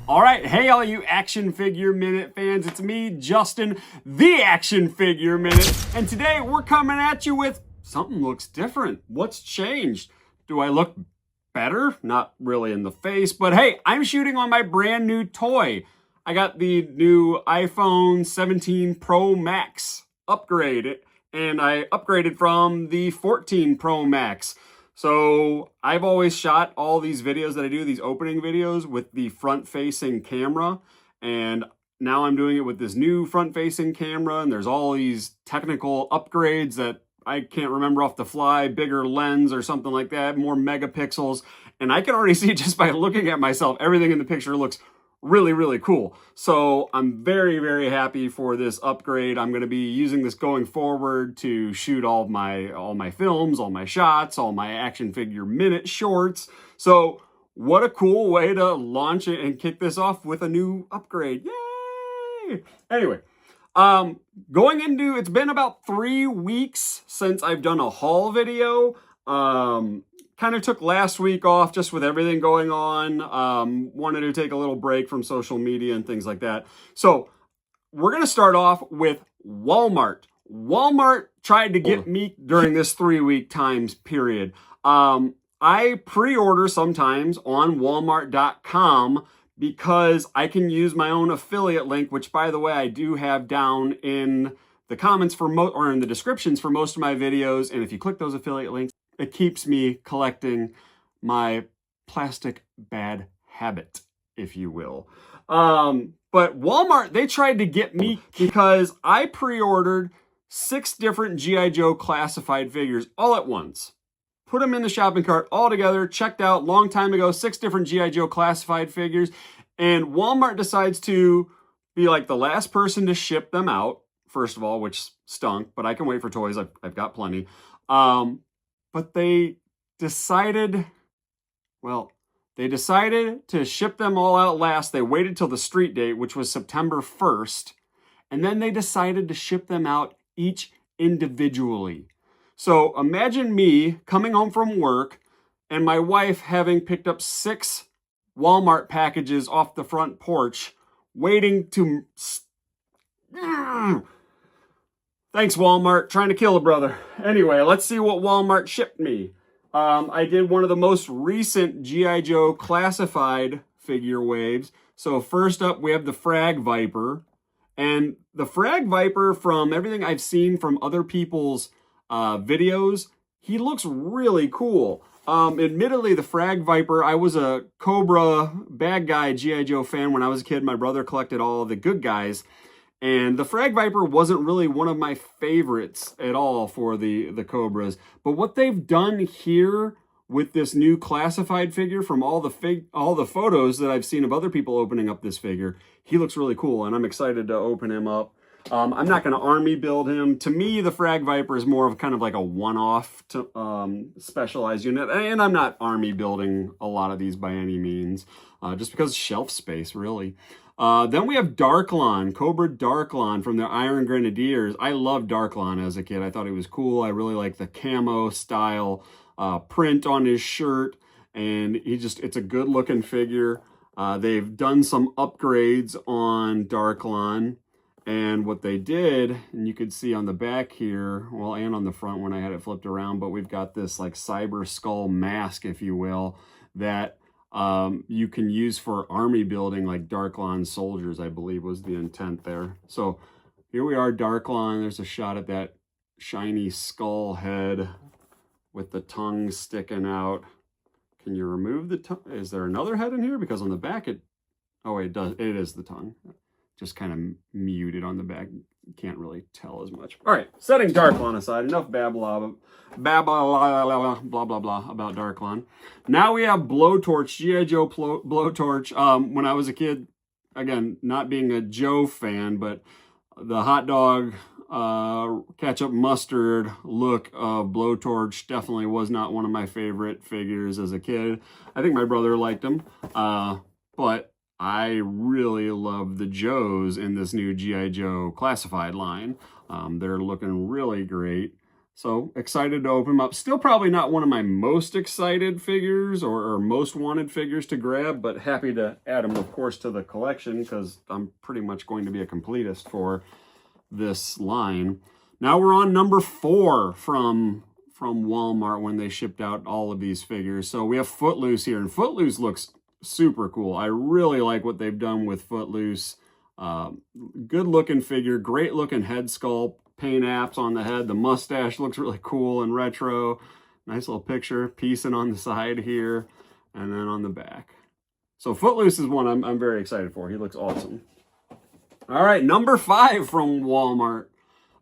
All right, hey, all you Action Figure Minute fans, it's me, Justin, the Action Figure Minute, and today we're coming at you with something looks different. What's changed? Do I look better? Not really in the face, but hey, I'm shooting on my brand new toy. I got the new iPhone 17 Pro Max upgrade, and I upgraded from the 14 Pro Max. So I've always shot all these videos that I do, these opening videos, with the front-facing camera, and now I'm doing it with this new front-facing camera, and there's all these technical upgrades that I can't remember off the fly, bigger lens or something like that, more megapixels, and I can already see just by looking at myself, everything in the picture looks really, really cool. So I'm very, very happy for this upgrade. I'm going to be using this going forward to shoot all my films, all my shots, all my Action Figure Minute shorts. So what a cool way to launch it and kick this off with a new upgrade. Yay! Anyway, it's been about 3 weeks since I've done a haul video. Kind of took last week off just with everything going on. Wanted to take a little break from social media and things like that. So we're going to start off with Walmart. Walmart tried to get me during this 3-week time period. I pre-order sometimes on walmart.com because I can use my own affiliate link, which, by the way, I do have down in the comments or in the descriptions for most of my videos. And if you click those affiliate links, it keeps me collecting my plastic bad habit, if you will. But Walmart, they tried to get me because I pre-ordered 6 different G.I. Joe classified figures all at once. Put them in the shopping cart all together, checked out long time ago, 6 different G.I. Joe classified figures. And Walmart decides to be like the last person to ship them out, first of all, which stunk, but I can wait for toys. I've got plenty. But they decided to ship them all out last. They waited till the street date, which was September 1st, and then they decided to ship them out each individually. So imagine me coming home from work and my wife having picked up 6 Walmart packages off the front porch, waiting to... Thanks, Walmart. Trying to kill a brother. Anyway, let's see what Walmart shipped me. I did one of the most recent G.I. Joe classified figure waves. So first up, we have the Frag Viper. And the Frag Viper, from everything I've seen from other people's videos, he looks really cool. Admittedly, the Frag Viper, I was a Cobra bad guy G.I. Joe fan when I was a kid. My brother collected all of the good guys. And the Frag Viper wasn't really one of my favorites at all for the Cobras. But what they've done here with this new classified figure, from all the photos that I've seen of other people opening up this figure, he looks really cool, and I'm excited to open him up. I'm not going to army build him. To me, the Frag Viper is more of kind of like a one-off specialized unit. And I'm not army building a lot of these by any means, just because shelf space, really. Then we have Darklon, Cobra Darklon from the Iron Grenadiers. I loved Darklon as a kid. I thought he was cool. I really like the camo style print on his shirt, and it's a good looking figure. They've done some upgrades on Darklon, and what they did, and you could see on the back here, well, and on the front when I had it flipped around, but we've got this like Cyber Skull mask, if you will, that you can use for army building, like Darklon soldiers, I believe was the intent there. So here we are, Darklon. There's a shot at that shiny skull head with the tongue sticking out. Can you remove the tongue? Is there another head in here? Because on the back oh, it does. It is the tongue. Just kind of muted on the back. You can't really tell as much. All right, setting Darklon aside, enough blah blah blah about Darklon. Now we have Blowtorch, G.I. Joe Blowtorch. When I was a kid, again, not being a Joe fan, but the hot dog ketchup mustard look of Blowtorch definitely was not one of my favorite figures as a kid. I think my brother liked him, but I really love the Joes in this new G.I. Joe classified line. They're looking really great. So excited to open them up. Still probably not one of my most excited figures or most wanted figures to grab, but happy to add them, of course, to the collection because I'm pretty much going to be a completist for this line. Now we're on number 4 from Walmart when they shipped out all of these figures. So we have Footloose here, and Footloose looks super cool. I really like what they've done with Footloose. Good looking figure, great looking head sculpt, paint apps on the head. The mustache looks really cool and retro. Nice little picture, piecing on the side here, and then on the back. So Footloose is one I'm very excited for. He looks awesome. All right, number 5 from Walmart.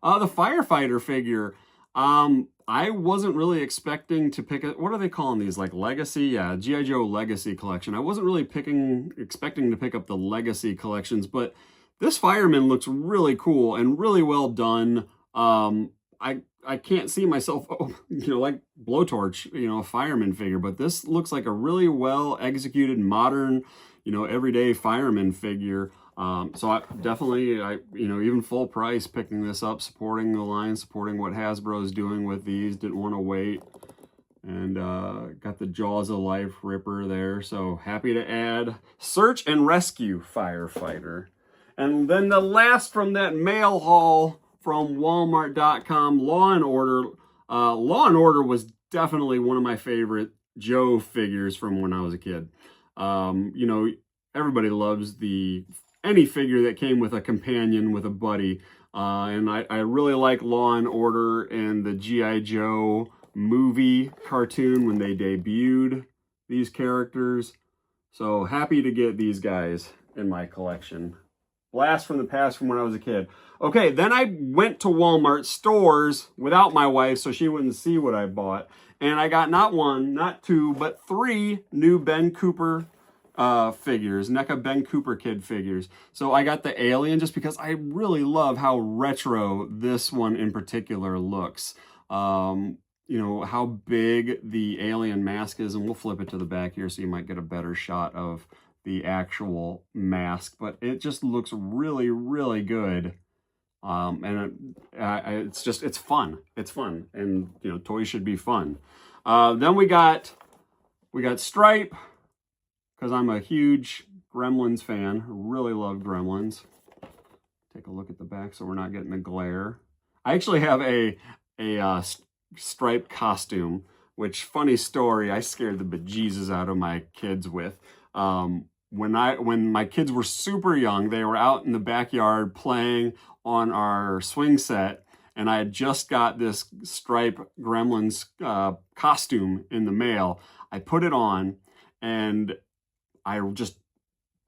The Firefighter figure. I wasn't really expecting to pick it. What are they calling these? Like Legacy? Yeah, G.I. Joe Legacy Collection. I wasn't really expecting to pick up the Legacy collections, but this fireman looks really cool and really well done. I can't see myself, like Blowtorch, a fireman figure, but this looks like a really well executed, modern, everyday fireman figure. So I definitely, even full price picking this up, supporting the line, supporting what Hasbro's doing with these, didn't want to wait. And got the Jaws of Life Ripper there. So happy to add Search and Rescue Firefighter. And then the last from that mail haul from Walmart.com, Law & Order. Law & Order was definitely one of my favorite Joe figures from when I was a kid. Everybody loves any figure that came with a companion, with a buddy. And I really like Law & Order and the G.I. Joe movie cartoon when they debuted these characters. So happy to get these guys in my collection. Blast from the past from when I was a kid. Okay, then I went to Walmart stores without my wife so she wouldn't see what I bought. And I got not 1, not 2, but 3 new Ben Cooper figures, NECA Ben Cooper Kid figures. So I got the Alien just because I really love how retro this one in particular looks. How big the alien mask is, and we'll flip it to the back here so you might get a better shot of the actual mask, but it just looks really, really good. And it's fun. It's fun, and toys should be fun. Then we got Stripe, because I'm a huge Gremlins fan. Really love Gremlins. Take a look at the back so we're not getting the glare. I actually have a Stripe costume, which, funny story, I scared the bejesus out of my kids with. When my kids were super young, they were out in the backyard playing on our swing set, and I had just got this Stripe Gremlins costume in the mail. I put it on, and I just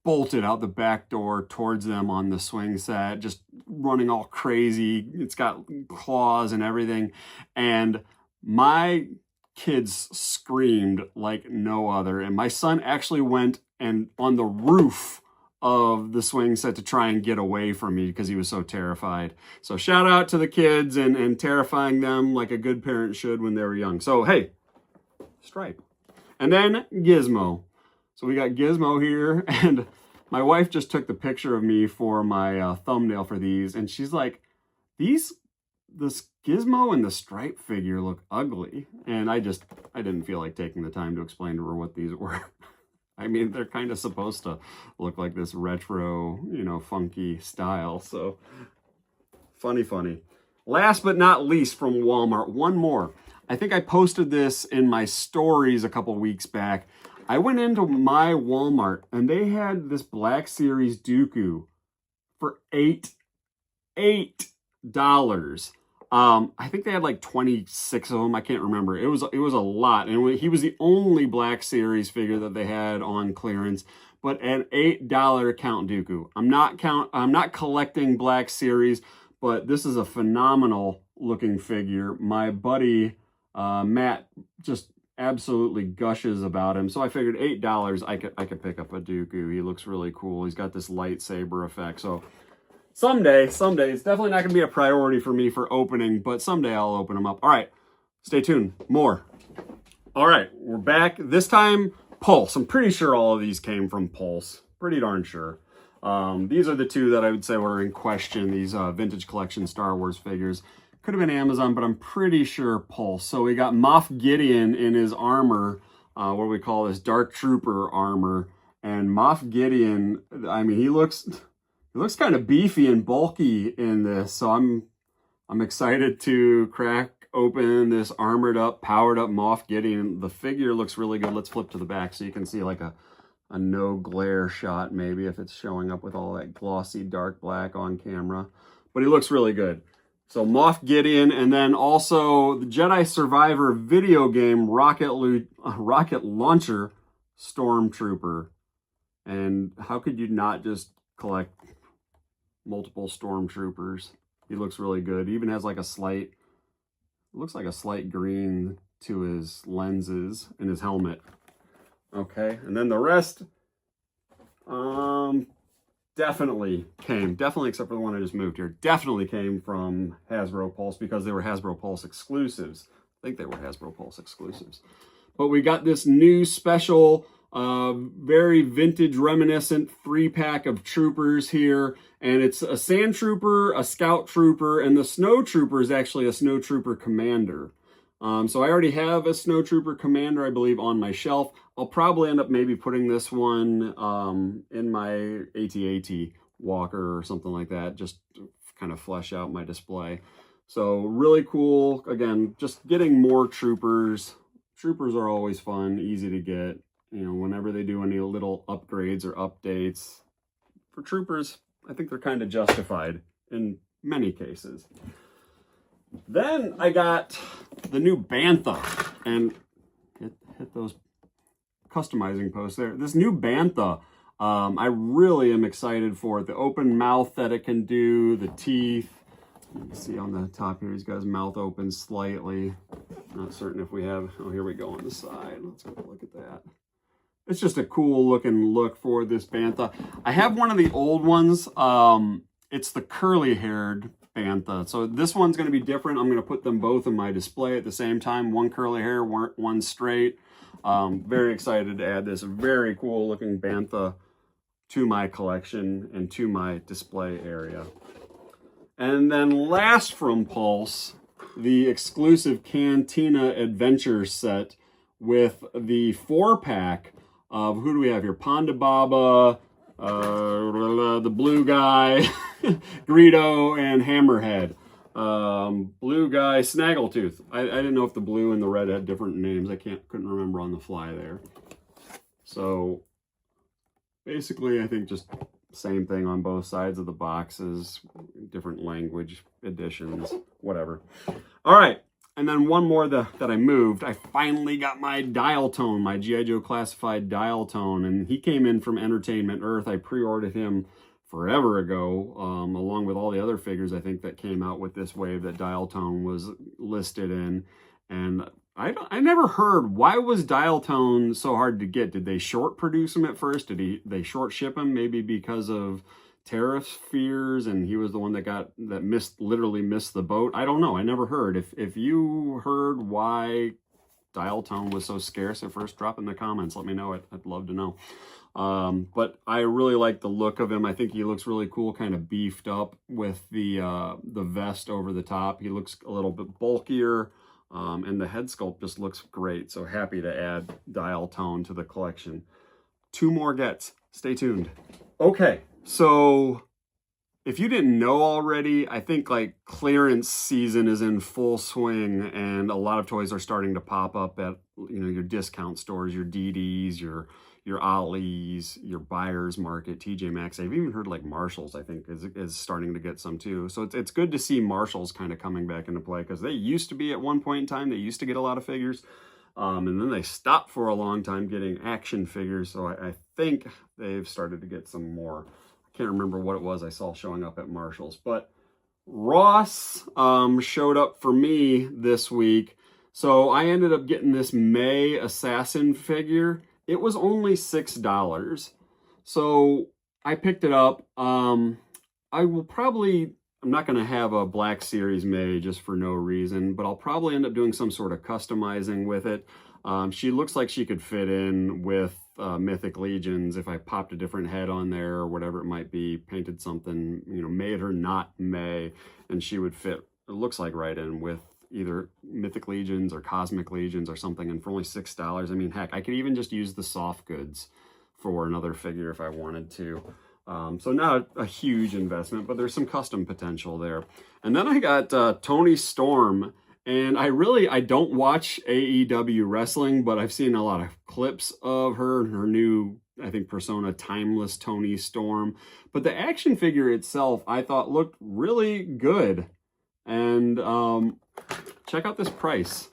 bolted out the back door towards them on the swing set, just running all crazy. It's got claws and everything. And my kids screamed like no other. And my son actually went and on the roof of the swing set to try and get away from me because he was so terrified. So shout out to the kids and terrifying them like a good parent should when they were young. So, hey, Stripe. And then Gizmo. So we got Gizmo here, and my wife just took the picture of me for my thumbnail for these, and she's like, this Gizmo and the Stripe figure look ugly. And I didn't feel like taking the time to explain to her what these were. I mean, they're kind of supposed to look like this retro, funky style. So funny. Last but not least from Walmart, one more. I think I posted this in my stories a couple weeks back. I went into my Walmart and they had this Black Series Dooku for $8. I think they had like 26 of them. I can't remember. It was a lot. And he was the only Black Series figure that they had on clearance, but an $8 Count Dooku. I'm not collecting Black Series, but this is a phenomenal looking figure. My buddy, Matt, just absolutely gushes about him. So I figured $8 I could pick up a Dooku. He looks really cool. He's got this lightsaber effect. So someday, it's definitely not going to be a priority for me for opening, but someday I'll open them up. All right, stay tuned. More. All right, we're back. This time, Pulse. I'm pretty sure all of these came from Pulse. Pretty darn sure. These are the two that I would say were in question, these vintage collection Star Wars figures. Could have been Amazon, but I'm pretty sure Pulse. So we got Moff Gideon in his armor, what do we call this, Dark Trooper armor. And Moff Gideon, I mean, he looks kind of beefy and bulky in this. So I'm excited to crack open this armored up, powered up Moff Gideon. The figure looks really good. Let's flip to the back so you can see like a no glare shot, maybe, if it's showing up with all that glossy dark black on camera. But he looks really good. So Moff Gideon, and then also the Jedi Survivor video game rocket launcher Stormtrooper. And how could you not just collect multiple Stormtroopers? He looks really good. He even has like a slight, looks like a slight green to his lenses and his helmet. Okay, and then the rest definitely except for the one I just moved here, definitely came from Hasbro Pulse because they were Hasbro Pulse exclusives. I think they were Hasbro Pulse exclusives. But we got this new special, very vintage reminiscent 3-pack of troopers here. And it's a Sand Trooper, a Scout Trooper, and the Snow Trooper is actually a Snow Trooper Commander. So I already have a Snow Trooper Commander, I believe, on my shelf. I'll probably end up maybe putting this one in my AT-AT walker or something like that, just to kind of flesh out my display. So really cool. Again, just getting more troopers. Troopers are always fun, easy to get. You know, whenever they do any little upgrades or updates for troopers, I think they're kind of justified in many cases. Then I got the new Bantha, and hit those customizing posts there. This new Bantha, I really am excited for it. The open mouth that it can do, the teeth. You can see on the top here, he's got his mouth open slightly. Not certain if we have, oh, here we go on the side. Let's have a look at that. It's just a cool looking look for this Bantha. I have one of the old ones. It's the curly haired Bantha. So this one's going to be different. I'm going to put them both in my display at the same time. One curly hair, one straight. Very excited to add this very cool looking Bantha to my collection and to my display area. And then last from Pulse, the exclusive Cantina Adventure set with the 4-pack of, who do we have here? Ponda Baba, the blue guy, Greedo, and Hammerhead. Blue guy, Snaggletooth. I didn't know if the blue and the red had different names. I couldn't remember on the fly there. So basically, I think just same thing on both sides of the boxes, different language editions, whatever. All right. And then one more that I moved. I finally got my Dial Tone, my G.I. Joe Classified Dial Tone, and he came in from Entertainment Earth. I pre-ordered him forever ago, along with all the other figures I think that came out with this wave that Dial Tone was listed in. And I never heard, why was Dial Tone so hard to get? Did they short produce him at first? Did they short ship him? Maybe because of tariff fears, and he was the one that literally missed the boat. I don't know. I never heard. If you heard why Dial Tone was so scarce at first, drop in the comments. Let me know. I'd love to know. But I really like the look of him. I think he looks really cool, kind of beefed up with the vest over the top. He looks a little bit bulkier, and the head sculpt just looks great. So happy to add Dial Tone to the collection. 2 more gets. Stay tuned. Okay. So if you didn't know already, I think like clearance season is in full swing, and a lot of toys are starting to pop up at, you know, your discount stores, your DDs, your Ollie's, your Buyer's Market, TJ Maxx. I've even heard like Marshall's, I think, is starting to get some too. So it's good to see Marshall's kind of coming back into play, because they used to be at one point in time, they used to get a lot of figures. And then they stopped for a long time getting action figures. So I think they've started to get some more. Can't remember what it was I saw showing up at Marshall's, but Ross showed up for me this week. So I ended up getting this May Assassin figure. It was only $6. So I picked it up. I'm not going to have a Black Series May just for no reason, but I'll probably end up doing some sort of customizing with it. She looks like she could fit in with Mythic Legions if I popped a different head on there or whatever it might be, painted something, you know, made her not May, and she would fit it looks like right in with either Mythic Legions or Cosmic Legions or something, and for only $6. I mean, heck, I could even just use the soft goods for another figure if I wanted to. So not a huge investment, but there's some custom potential there. And then I got Toni Storm, and I don't watch AEW wrestling, but I've seen a lot of clips of her and her new, I think, Persona Timeless Toni Storm. But the action figure itself, I thought looked really good. And check out this price.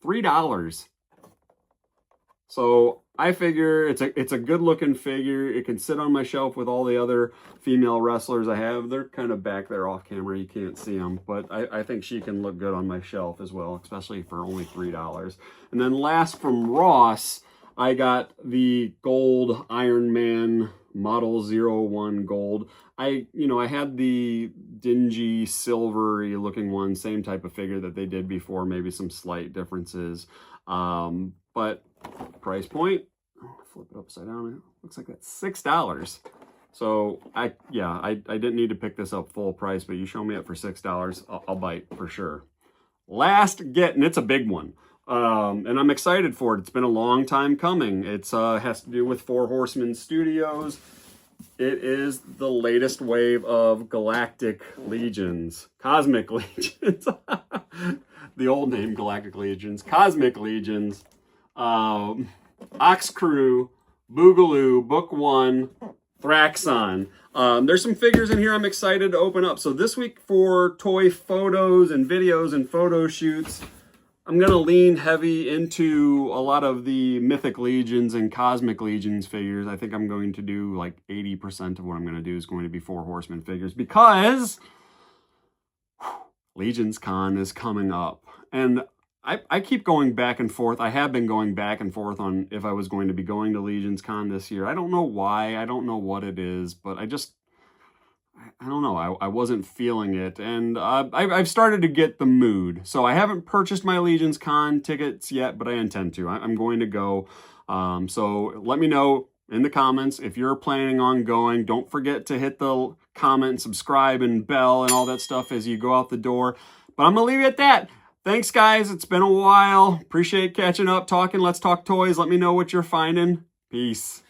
$3. So I figure it's a good looking figure. It can sit on my shelf with all the other female wrestlers I have. They're kind of back there off camera. You can't see them, but I think she can look good on my shelf as well, especially for only $3. And then last from Ross, I got the gold Iron Man Model 01 gold. I had the dingy silvery looking one, same type of figure that they did before, maybe some slight differences. But price point, flip it upside down, it looks like that's $6. So I didn't need to pick this up full price, but you show me it for $6, I'll bite for sure. Last get, and it's a big one. And I'm excited for it. It's been a long time coming. It's has to do with Four Horsemen Studios. It is the latest wave of Galactic Legions, Cosmic Legions. The old name Galactic Legions, Cosmic Legions, Ox Crew, Boogaloo, Book 1, Thraxon. There's some figures in here I'm excited to open up. So this week for toy photos and videos and photo shoots, I'm going to lean heavy into a lot of the Mythic Legions and Cosmic Legions figures. I think I'm going to do like 80% of what I'm going to do is going to be Four Horsemen figures because Legions Con is coming up. And I keep going back and forth. I have been going back and forth on if I was going to be going to Legions Con this year. I don't know why. I don't know what it is, but I don't know. I wasn't feeling it. And I've started to get the mood. So I haven't purchased my Legions Con tickets yet, but I intend to. I'm going to go. So let me know in the comments if you're planning on going. Don't forget to hit the comment, subscribe, and bell and all that stuff as you go out the door. But I'm going to leave you at that. Thanks, guys. It's been a while. Appreciate catching up, talking. Let's talk toys. Let me know what you're finding. Peace.